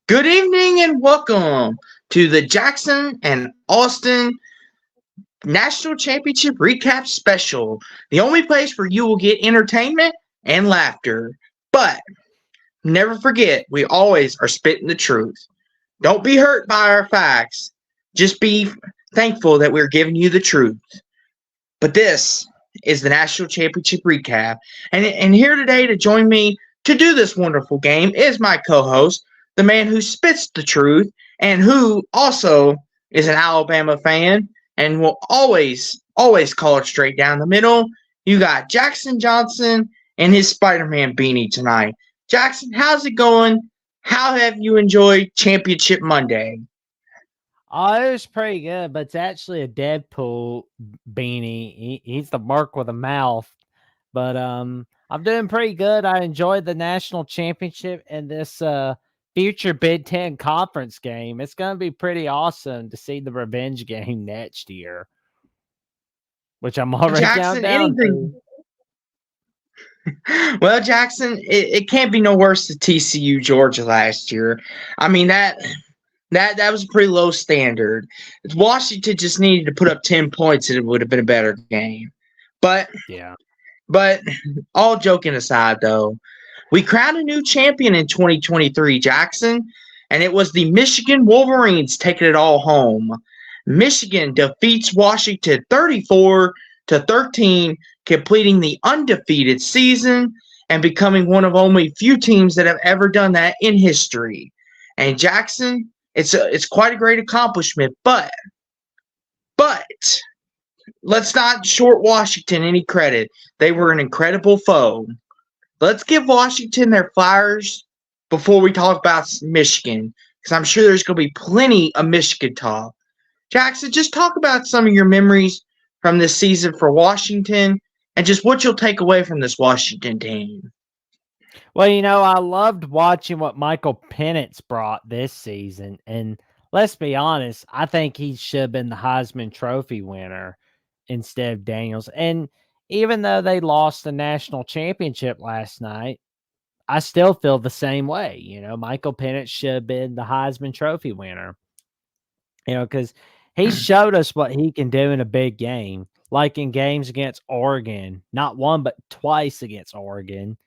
Good evening and welcome to the Jackson and Austin National Championship Recap Special, the only place where you will get entertainment and laughter. But never forget, we always are spitting the truth. Don't be hurt by our facts, just be thankful that we're giving you the truth. But this is the National Championship Recap, and here today to join me to do this wonderful game is my co-host, the man who spits the truth and who also is an Alabama fan and will always call it straight down the middle. You got Jackson Johnson and his Spider-Man beanie tonight. Jackson, how's it going? How have you enjoyed Championship Monday? Oh, it was pretty good, but it's actually a Deadpool beanie. He's the mark with a mouth. But I'm doing pretty good. I enjoyed the national championship and this future Big Ten conference game. It's gonna be pretty awesome to see the revenge game next year, which I'm already counting Jackson, down anything to. Well, Jackson, it can't be no worse than TCU Georgia last year. I mean that was a pretty low standard. Washington just needed to put up 10 points and it would have been a better game. But Yeah. but all joking aside though, we crowned a new champion in 2023, Jackson, and it was the Michigan Wolverines taking it all home. Michigan defeats Washington 34-13, completing the undefeated season and becoming one of only few teams that have ever done that in history. And Jackson, it's quite a great accomplishment, but let's not short Washington any credit. They were an incredible foe. Let's give Washington their flowers before we talk about Michigan, because I'm sure there's going to be plenty of Michigan talk. Jackson, just talk about some of your memories from this season for Washington and just what you'll take away from this Washington team. Well, I loved watching what Michael Penix brought this season. And let's be honest, I think he should have been the Heisman Trophy winner instead of Daniels. And even though they lost the national championship last night, I still feel the same way. Michael Penix should have been the Heisman Trophy winner, because he showed us what he can do in a big game, like in games against Oregon, not one, but twice against Oregon.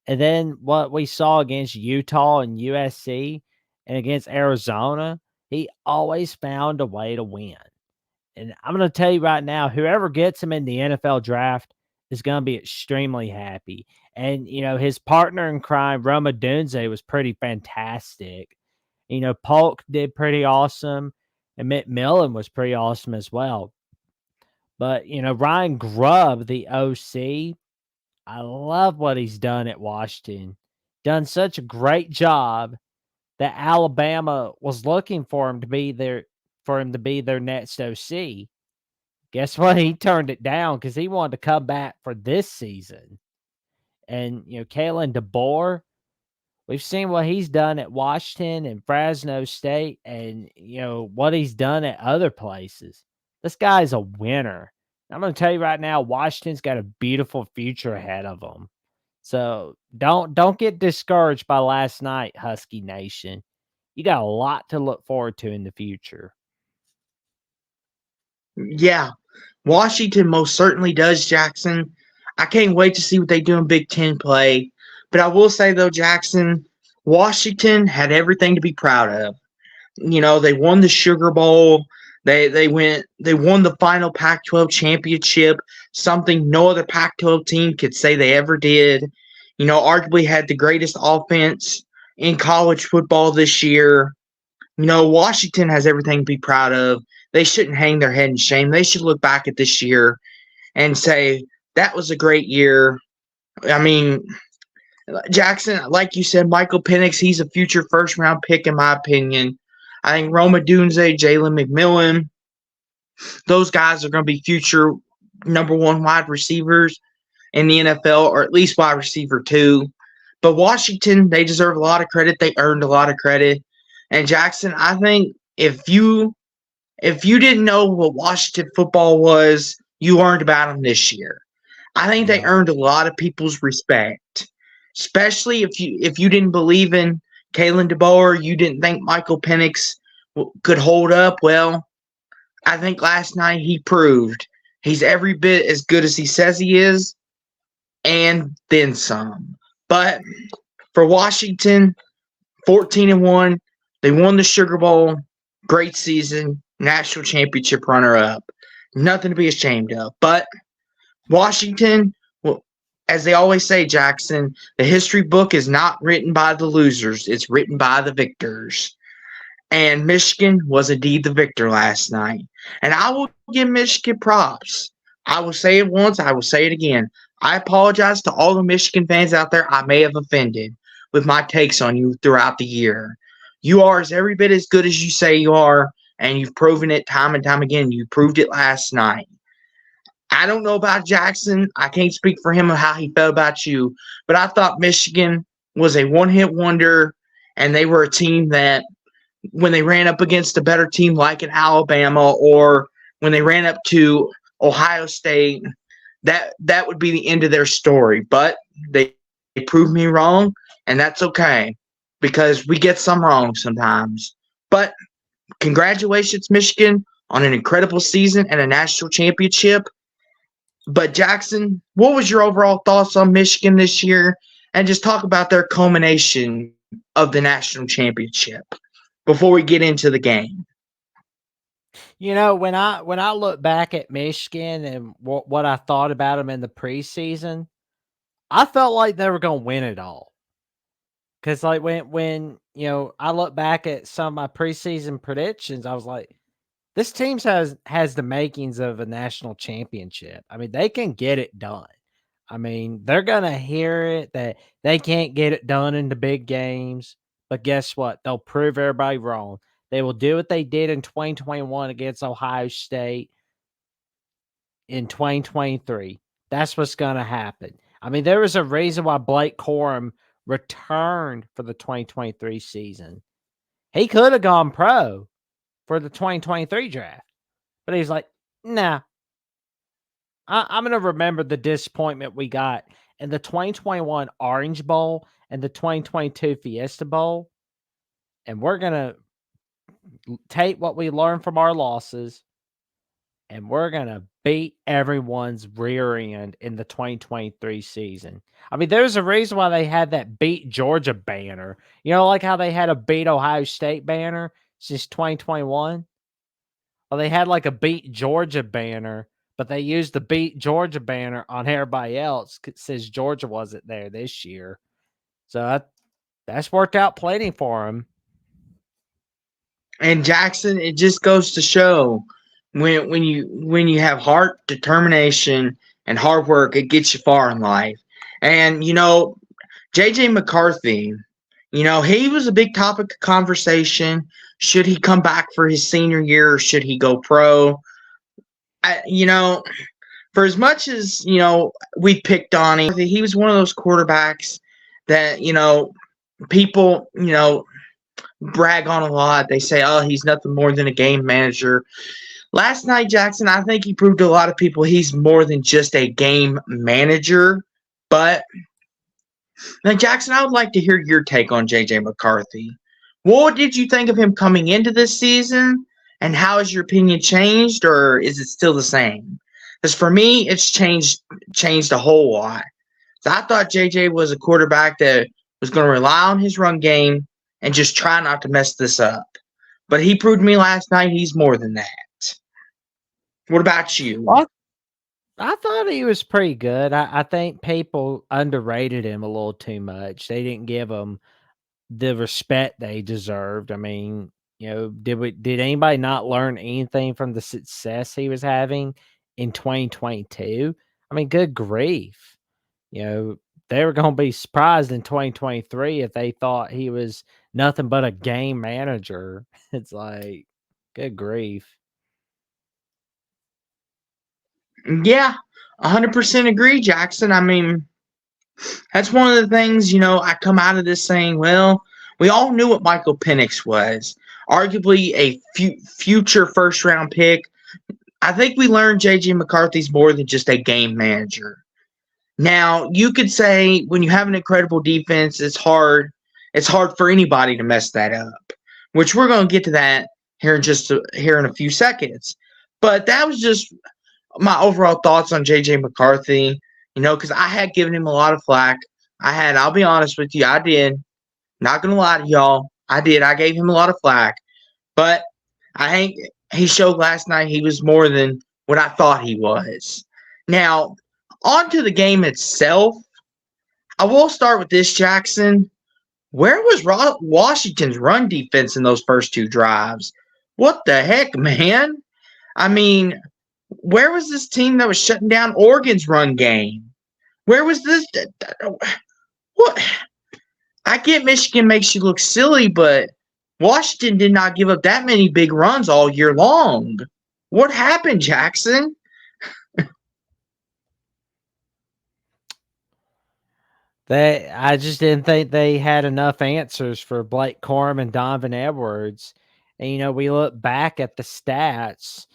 And then what we saw against Utah and USC and against Arizona, he always found a way to win. And I'm going to tell you right now, whoever gets him in the NFL draft is going to be extremely happy. And, his partner in crime, Roma Dunze, was pretty fantastic. Polk did pretty awesome, and McMillan was pretty awesome as well. But, Ryan Grubb, the OC, I love what he's done at Washington. Done such a great job that Alabama was looking for him to be their next OC. Guess what? He turned it down because he wanted to come back for this season. And Kalen DeBoer, we've seen what he's done at Washington and Fresno State, and what he's done at other places. This guy's a winner. I'm going to tell you right now, Washington's got a beautiful future ahead of them. So don't get discouraged by last night, Husky Nation. You got a lot to look forward to in the future. Yeah, Washington most certainly does, Jackson. I can't wait to see what they do in Big Ten play. But I will say, though, Jackson, Washington had everything to be proud of. They won the Sugar Bowl. They won the final Pac-12 championship, something no other Pac-12 team could say they ever did. Arguably had the greatest offense in college football this year. Washington has everything to be proud of. They shouldn't hang their head in shame. They should look back at this year and say, that was a great year. I mean, Jackson, like you said, Michael Penix, he's a future first-round pick in my opinion. I think Roma Dunze, Jalen McMillan, those guys are going to be future number one wide receivers in the NFL, or at least wide receiver two. But Washington, they deserve a lot of credit. They earned a lot of credit. And Jackson, I think if you didn't know what Washington football was, you learned about them this year. I think they Yeah. earned a lot of people's respect, especially if you didn't believe in Kalen DeBoer, you didn't think Michael Penix could hold up. Well, I think last night he proved he's every bit as good as he says he is, and then some. But for Washington, 14-1, they won the Sugar Bowl. Great season, national championship runner-up. Nothing to be ashamed of. But Washington, well, as they always say, Jackson, the history book is not written by the losers, it's written by the victors. And Michigan was indeed the victor last night. And I will give Michigan props. I will say it once, I will say it again. I apologize to all the Michigan fans out there I may have offended with my takes on you throughout the year. You are as every bit as good as you say you are, and you've proven it time and time again. You proved it last night. I don't know about Jackson. I can't speak for him of how he felt about you, but I thought Michigan was a one-hit wonder, and they were a team that when they ran up against a better team like in Alabama or when they ran up to Ohio State, that would be the end of their story. But they proved me wrong, and that's okay because we get some wrong sometimes. But congratulations, Michigan, on an incredible season and a national championship. But Jackson, what was your overall thoughts on Michigan this year? And just talk about their culmination of the national championship before we get into the game. When I look back at Michigan and what I thought about them in the preseason, I felt like they were going to win it all. Because like when I look back at some of my preseason predictions, I was like, this team has the makings of a national championship. I mean, they can get it done. I mean, they're gonna hear it that they can't get it done in the big games, but guess what? They'll prove everybody wrong. They will do what they did in 2021 against Ohio State in 2023. That's what's gonna happen. I mean, there was a reason why Blake Corum returned for the 2023 season. He could have gone pro for the 2023 draft. But he's like, nah, I'm going to remember the disappointment we got in the 2021 Orange Bowl and the 2022 Fiesta Bowl. And we're going to take what we learned from our losses and we're going to beat everyone's rear end in the 2023 season. I mean, there's a reason why they had that beat Georgia banner. Like how they had a beat Ohio State banner since 2021? Well, they had like a beat Georgia banner, but they used the beat Georgia banner on everybody else since Georgia wasn't there this year. So that's worked out plenty for them. And Jackson, it just goes to show when you have heart, determination, and hard work, it gets you far in life. And JJ McCarthy, he was a big topic of conversation. Should he come back for his senior year or should he go pro? For as much as, we picked on him, he was one of those quarterbacks that, people, brag on a lot. They say, oh, he's nothing more than a game manager. Last night, Jackson, I think he proved to a lot of people he's more than just a game manager. But now, Jackson, I would like to hear your take on J.J. McCarthy. What did you think of him coming into this season, and how has your opinion changed, or is it still the same? Because for me, it's changed a whole lot. So I thought J.J. was a quarterback that was going to rely on his run game and just try not to mess this up. But he proved to me last night he's more than that. What about you? Well, I thought he was pretty good. I think people underrated him a little too much. They didn't give him the respect they deserved. I mean, did anybody not learn anything from the success he was having in 2022? I mean, good grief. They were going to be surprised in 2023 if they thought he was nothing but a game manager. It's like, good grief. Yeah, 100% agree, Jackson. I mean, that's one of the things, I come out of this saying, well, we all knew what Michael Penix was. Arguably a future first-round pick. I think we learned J.J. McCarthy's more than just a game manager. Now, you could say when you have an incredible defense, it's hard it's hard for anybody to mess that up. Which we're going to get to that here in a few seconds. But that was just my overall thoughts on JJ McCarthy. Because I had given him a lot of flack. I'll be honest with you, I did. Not gonna lie to y'all, I did. I gave him a lot of flack, but I think he showed last night he was more than what I thought he was. Now, on to the game itself. I will start with this, Jackson. Where was Washington's run defense in those first two drives? What the heck, man? I mean, where was this team that was shutting down Oregon's run game? Where was this? What? I get Michigan makes you look silly, but Washington did not give up that many big runs all year long. What happened, Jackson? I just didn't think they had enough answers for Blake Corum and Donovan Edwards. And, we look back at the stats.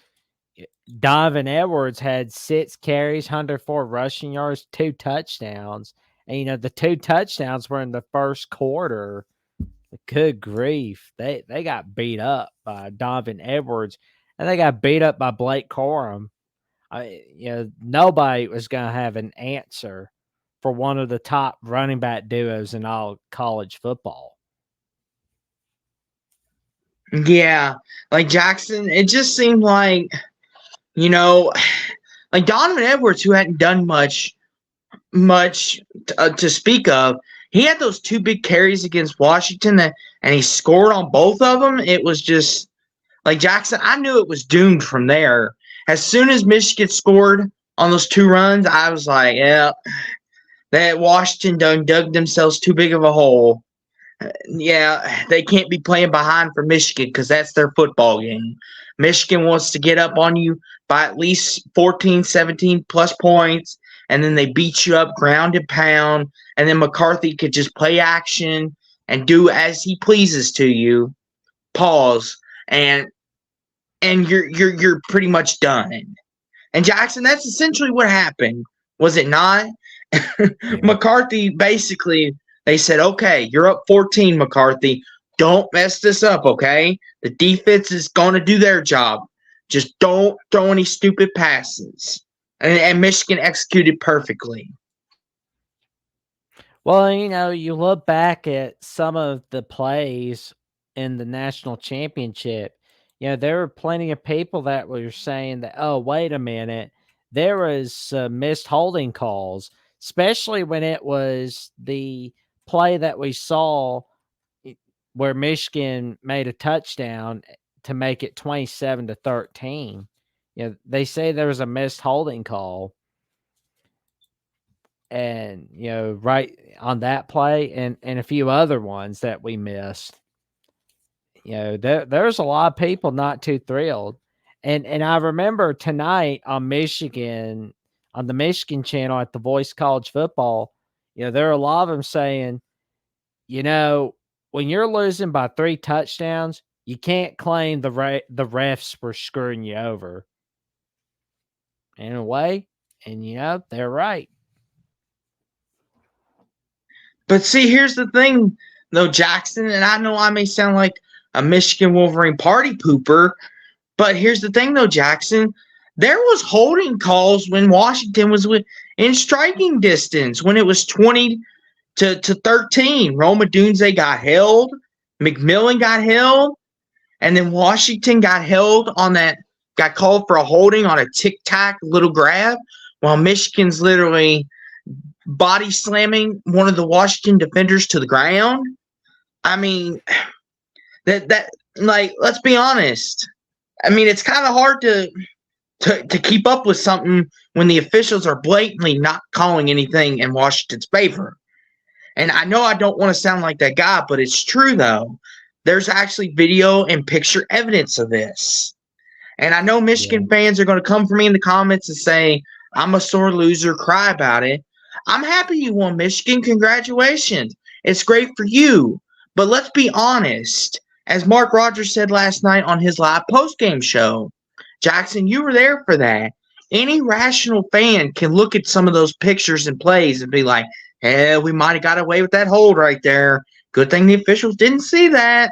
Donovan Edwards had 6 carries, 104 rushing yards, 2 touchdowns. And, the 2 touchdowns were in the first quarter. Good grief. They got beat up by Donovan Edwards, and they got beat up by Blake Corum. Nobody was going to have an answer for one of the top running back duos in all college football. Yeah, like Jackson, it just seemed like, like Donovan Edwards, who hadn't done much to speak of, he had those 2 big carries against Washington, and he scored on both of them. It was just like Jackson. I knew it was doomed from there. As soon as Michigan scored on those 2 runs, I was like, yeah, that Washington dug themselves too big of a hole. Yeah, they can't be playing behind for Michigan because that's their football game. Michigan wants to get up on you by at least 14, 17 plus points, and then they beat you up ground and pound, and then McCarthy could just play action and do as he pleases to you. Pause, and you're pretty much done. And Jackson, that's essentially what happened, was it not? Yeah. McCarthy basically, they said, okay, you're up 14, McCarthy. Don't mess this up, okay? The defense is going to do their job. Just don't throw any stupid passes. And Michigan executed perfectly. Well, you look back at some of the plays in the national championship. There were plenty of people that were saying that, oh, wait a minute, there was missed holding calls, especially when it was the play that we saw where Michigan made a touchdown to make it 27-13. They say there was a missed holding call. And, right on that play and a few other ones that we missed. There's a lot of people not too thrilled. And I remember tonight on the Michigan channel at The Voice College Football, there are a lot of them saying, when you're losing by 3 touchdowns, you can't claim the refs were screwing you over. In a way, and they're right. But see, here's the thing, though, Jackson, and I know I may sound like a Michigan Wolverine party pooper, but here's the thing, though, Jackson. There was holding calls when Washington was in striking distance, when it was 20 to 13. Roma Dunze got held, McMillan got held, and then Washington got held got called for a holding on a tic-tac little grab, while Michigan's literally body slamming one of the Washington defenders to the ground. I mean, let's be honest. I mean, it's kind of hard to keep up with something when the officials are blatantly not calling anything in Washington's favor. And I know I don't want to sound like that guy, but it's true, though. There's actually video and picture evidence of this. And I know Michigan fans are going to come for me in the comments and say, I'm a sore loser, cry about it. I'm happy you won, Michigan. Congratulations. It's great for you. But let's be honest. As Mark Rogers said last night on his live postgame show, Jackson, you were there for that. Any rational fan can look at some of those pictures and plays and be like, hey, we might have got away with that hold right there. Good thing the officials didn't see that.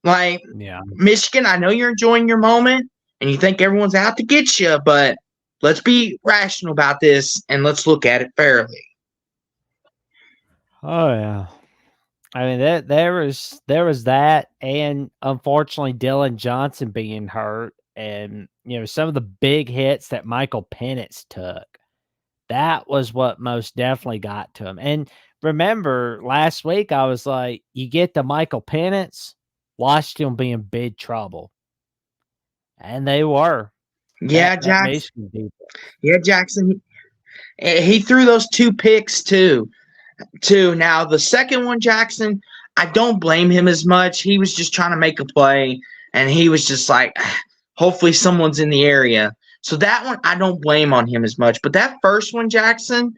Like, Yeah. Michigan, I know you're enjoying your moment and you think everyone's out to get you, but let's be rational about this and let's look at it fairly. Oh yeah. I mean, there was that, and unfortunately, Dylan Johnson being hurt, and some of the big hits that Michael Penix took. That was what most definitely got to him. And remember, last week I was like, you get to Michael Penix, Washington will be in big trouble, and they were. Yeah, That Jackson. Michigan defense. Yeah, Jackson. He threw those 2 picks too. Now the second one, Jackson, I don't blame him as much. He was just trying to make a play, and he was just like, hopefully someone's in the area. So that one, I don't blame on him as much. But that first one, Jackson,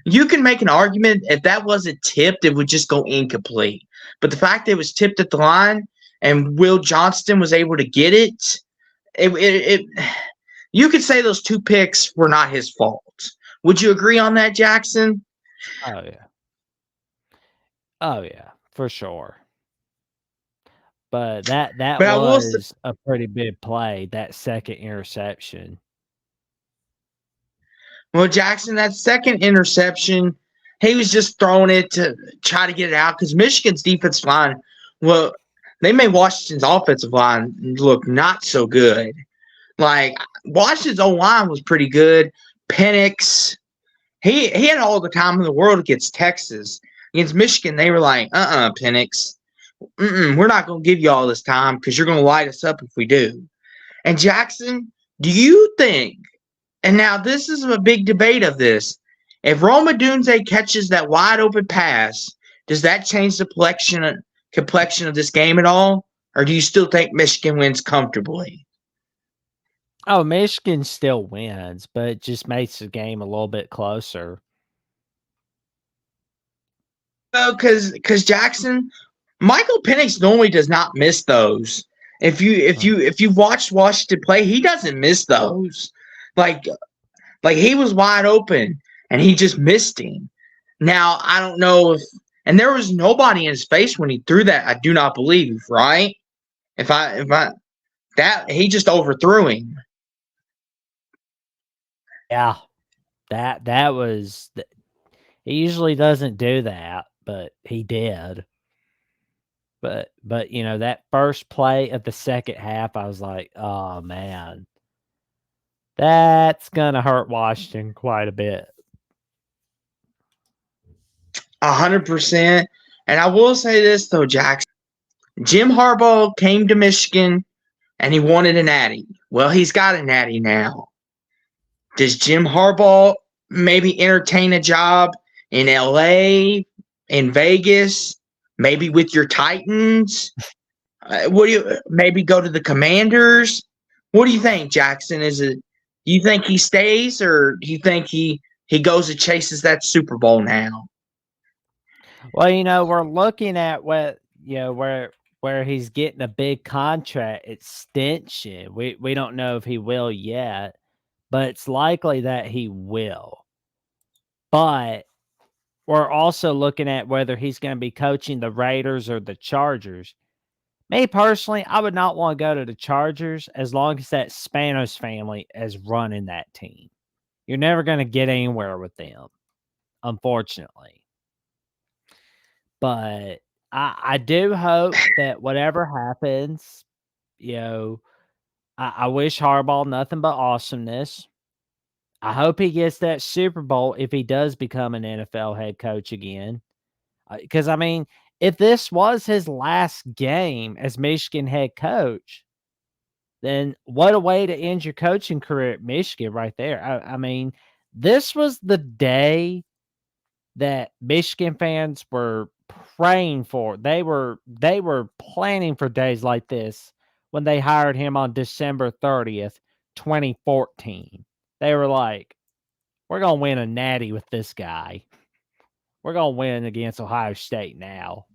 you can make an argument if that wasn't tipped, it would just go incomplete. But the fact that it was tipped at the line and Will Johnston was able to get it, you could say those 2 picks were not his fault. Would you agree on that, Jackson? Oh yeah. Oh yeah, for sure. But that But I will say, was a pretty big play, that second interception. well, Jackson, that second interception, he was just throwing it to try to get it out because Michigan's defensive line, well, they made Washington's offensive line look not so good. Like, Washington's O line was pretty good. Penix, he had all the time in the world against Texas. Against Michigan, they were like, Penix, we're not going to give you all this time because you're going to light us up if we do. And Jackson, do you think, and now this is a big debate of this, if Roma Dunze catches that wide open pass, does that change the complexion of this game at all? Or do you still think Michigan wins comfortably? Oh, Michigan still wins, but it just makes the game a little bit closer. Well, because Jackson, Michael Penix normally does not miss those. If you've watched Washington play, he doesn't miss those. Like he was wide open and he just missed him. Now I don't know and there was nobody in his face when he threw that. I do not believe, right? If I that he just overthrew him. Yeah. That was he usually doesn't do that, but he did. But that first play of the second half, I was like, "Oh man. That's gonna hurt Washington quite a bit." 100%. And I will say this though, Jackson. Jim Harbaugh came to Michigan and he wanted a natty. Well, he's got a natty now. Does Jim Harbaugh maybe entertain a job in LA, in Vegas, maybe with your Titans? What do you maybe go to the Commanders? What do you think, Jackson? Do you think he stays or do you think he goes and chases that Super Bowl now? Well, we're looking at where he's getting a big contract extension. We don't know if he will yet, but it's likely that he will. But we're also looking at whether he's going to be coaching the Raiders or the Chargers. Me personally, I would not want to go to the Chargers as long as that Spanos family is running that team. You're never going to get anywhere with them, unfortunately. But I do hope that whatever happens, I wish Harbaugh nothing but awesomeness. I hope he gets that Super Bowl if he does become an NFL head coach again. Because, I mean, if this was his last game as Michigan head coach, then what a way to end your coaching career at Michigan right there. I mean, this was the day that Michigan fans were praying for. They were planning for days like this when they hired him on December 30th, 2014. They were like, we're going to win a natty with this guy. We're going to win against Ohio State now.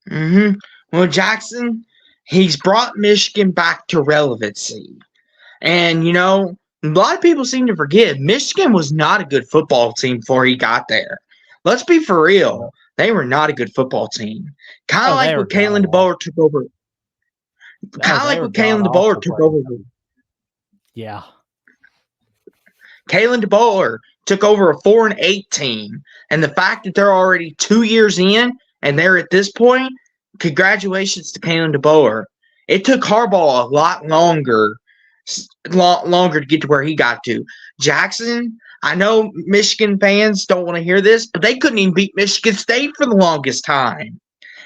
Well, Jackson, he's brought Michigan back to relevancy. And, a lot of people seem to forget Michigan was not a good football team before he got there. Let's be for real. They were not a good football team. Kind of Oh, like they were what god Kalen awful. DeBoer took over. Oh, Kind of they like were what god Kalen DeBoer awful. took over. Yeah. Kalen DeBoer took over a 4-8 team, and the fact that they're already 2 years in and they're at this point, congratulations to Kalen DeBoer. It took Harbaugh a lot longer to get to where he got to. Jackson, I know Michigan fans don't want to hear this, but they couldn't even beat Michigan State for the longest time,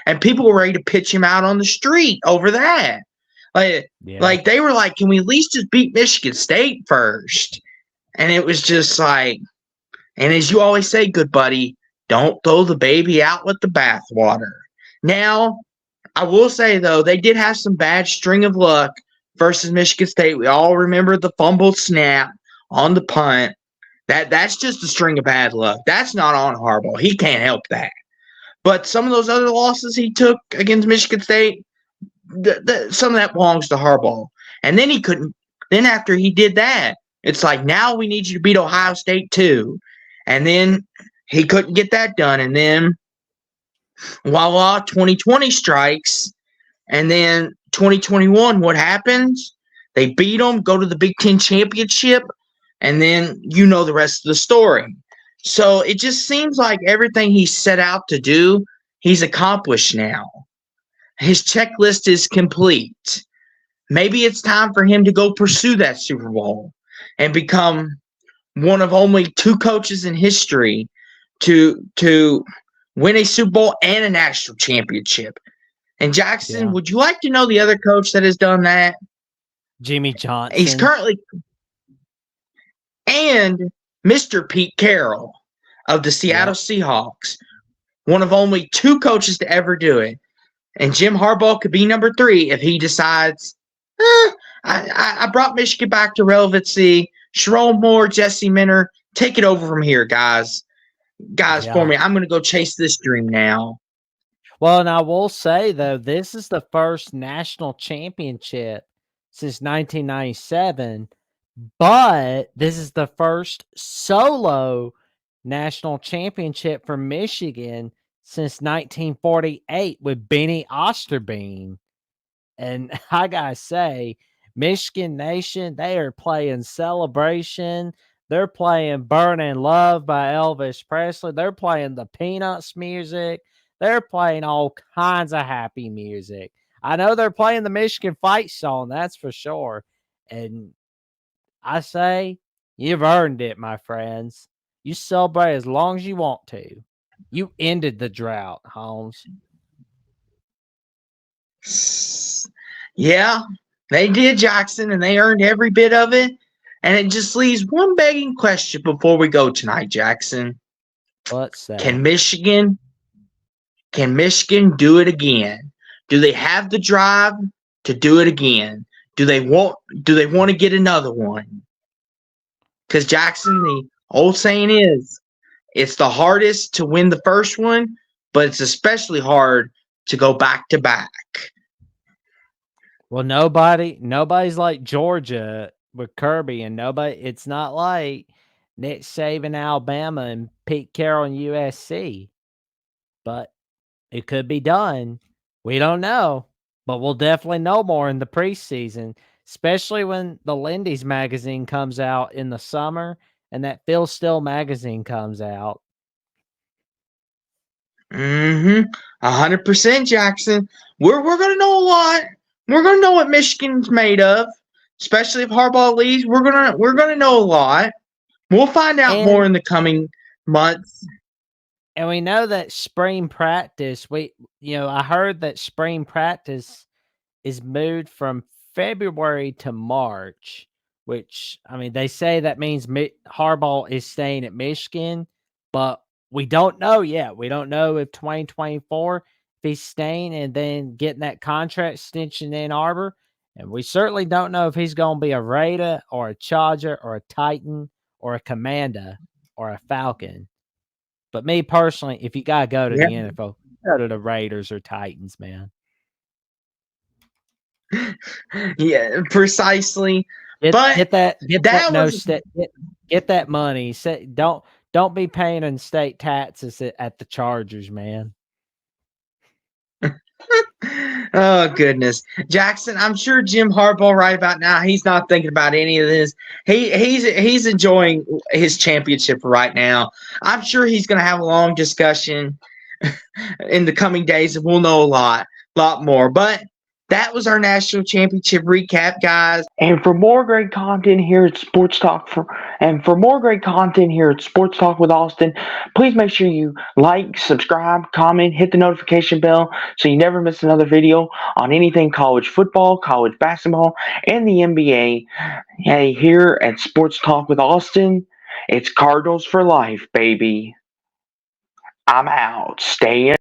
and people were ready to pitch him out on the street over that. Like, Yeah. like they were like, "Can we at least just beat Michigan State first?" And it was just like, and as you always say, good buddy, don't throw the baby out with the bathwater. Now, I will say though, they did have some bad string of luck versus Michigan State. We all remember the fumbled snap on the punt. That's just a string of bad luck. That's not on Harbaugh. He can't help that. But some of those other losses he took against Michigan State, some of that belongs to Harbaugh. And then he couldn't. Then after he did that, it's like now we need you to beat Ohio State too. And then he couldn't get that done. And then voila, 2020 strikes. And then 2021, what happens? They beat them, go to the Big Ten championship, and then you know the rest of the story. So it just seems like everything he set out to do, he's accomplished now. His checklist is complete. Maybe it's time for him to go pursue that Super Bowl and become one of only two coaches in history to win a Super Bowl and a national championship. And Jackson, Yeah. would you like to know the other coach that has done that? Jimmy He's Johnson. currently and Mr. Pete Carroll of the Seattle Yep. Seahawks, one of only two coaches to ever do it. And Jim Harbaugh could be number 3 if he decides, I brought Michigan back to relevancy. Sherrone Moore, Jesse Minter, take it over from here, guys. Guys, for Yeah. me, I'm going to go chase this dream now. Well, and I will say though, this is the first national championship since 1997, but this is the first solo national championship for Michigan since 1948 with Benny Osterbein. And I gotta say, Michigan Nation, they are playing Celebration. They're playing Burning Love by Elvis Presley. They're playing the Peanuts music. They're playing all kinds of happy music. I know they're playing the Michigan fight song, that's for sure. And I say, you've earned it, my friends. You celebrate as long as you want to. You ended the drought, Holmes. Yeah, they did, Jackson, and they earned every bit of it. And it just leaves one begging question before we go tonight, Jackson. What's that? Can Michigan do it again? Do they have the drive to do it again? Do they want to get another one? Because Jackson, the old saying is, it's the hardest to win the first one, but it's especially hard to go back to back. Well, nobody's like Georgia with Kirby, and it's not like Nick Saban, Alabama, and Pete Carroll and USC. But it could be done. We don't know, but we'll definitely know more in the preseason, especially when the Lindy's magazine comes out in the summer and that Phil Steele magazine comes out. 100%, Jackson. We're gonna know a lot. We're gonna know what Michigan's made of, especially if Harbaugh leaves. We're gonna know a lot. We'll find out And more in the coming months. And we know that spring practice, I heard that spring practice is moved from February to March, which, I mean, they say that means Harbaugh is staying at Michigan, but we don't know yet. We don't know if 2024, if he's staying and then getting that contract extension in Ann Arbor. And we certainly don't know if he's going to be a Raider or a Charger or a Titan or a Commander or a Falcon. But me personally, if you gotta go to the NFL, go to the Raiders or Titans, man. Yeah, precisely. Get But that that was get that money. Don't Don't be paying in state taxes at the Chargers, man. Oh goodness, Jackson. I'm sure Jim Harbaugh right about now. He's not thinking about any of this. He's enjoying his championship right now. I'm sure he's going to have a long discussion in the coming days, and we'll know a lot more. But that was our national championship recap, guys. And for more great content here at Sports Talk with Austin, please make sure you like, subscribe, comment, hit the notification bell so you never miss another video on anything college football, college basketball, and the NBA. Hey, here at Sports Talk with Austin, it's Cardinals for life, baby. I'm out. Stay in.